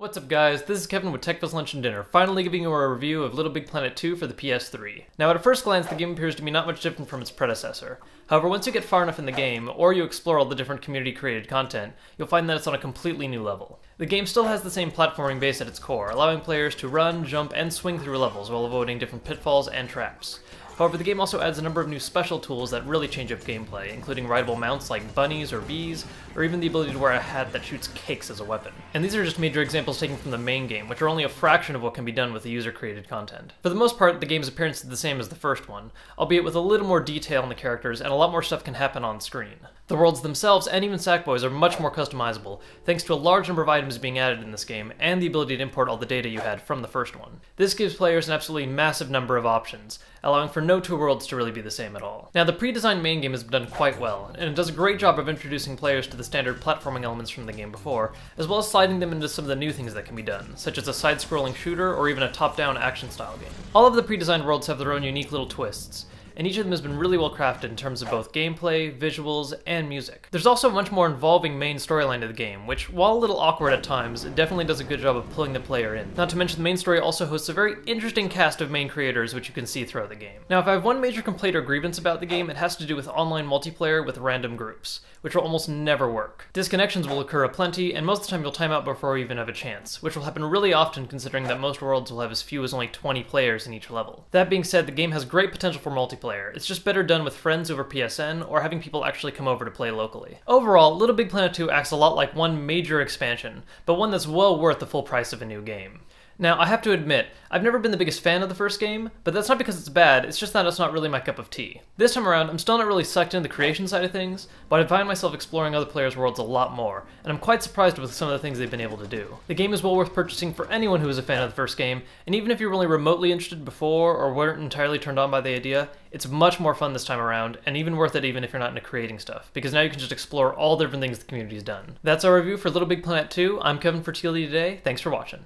What's up guys, this is Kevin with techfastlunch&dinner, finally giving you a review of Little Big Planet 2 for the PS3. Now at a first glance the game appears to be not much different from its predecessor. However, once you get far enough in the game, or you explore all the different community created content, you'll find that it's on a completely new level. The game still has the same platforming base at its core, allowing players to run, jump, and swing through levels while avoiding different pitfalls and traps. However, the game also adds a number of new special tools that really change up gameplay, including rideable mounts like bunnies or bees, or even the ability to wear a hat that shoots cakes as a weapon. And these are just major examples taken from the main game, which are only a fraction of what can be done with the user-created content. For the most part, the game's appearance is the same as the first one, albeit with a little more detail on the characters and a lot more stuff can happen on screen. The worlds themselves, and even Sackboys, are much more customizable, thanks to a large number of items being added in this game, and the ability to import all the data you had from the first one. This gives players an absolutely massive number of options, allowing for no two worlds to really be the same at all. Now, the pre-designed main game has been done quite well, and it does a great job of introducing players to the standard platforming elements from the game before, as well as sliding them into some of the new things that can be done, such as a side-scrolling shooter or even a top-down action-style game. All of the pre-designed worlds have their own unique little twists, and each of them has been really well crafted in terms of both gameplay, visuals, and music. There's also a much more involving main storyline to the game, which, while a little awkward at times, it definitely does a good job of pulling the player in. Not to mention the main story also hosts a very interesting cast of main creators which you can see throughout the game. Now, if I have one major complaint or grievance about the game, it has to do with online multiplayer with random groups, which will almost never work. Disconnections will occur aplenty, and most of the time you'll time out before you even have a chance, which will happen really often considering that most worlds will have as few as only 20 players in each level. That being said, the game has great potential for multiplayer. It's just better done with friends over PSN, or having people actually come over to play locally. Overall, Little Big Planet 2 acts a lot like one major expansion, but one that's well worth the full price of a new game. Now, I have to admit, I've never been the biggest fan of the first game, but that's not because it's bad, it's just that it's not really my cup of tea. This time around, I'm still not really sucked into the creation side of things, but I find myself exploring other players' worlds a lot more, and I'm quite surprised with some of the things they've been able to do. The game is well worth purchasing for anyone who is a fan of the first game, and even if you were only remotely interested before, or weren't entirely turned on by the idea, it's much more fun this time around, and even worth it even if you're not into creating stuff, because now you can just explore all the different things the community's done. That's our review for Little Big Planet 2. I'm Kevin for TLD Today, thanks for watching.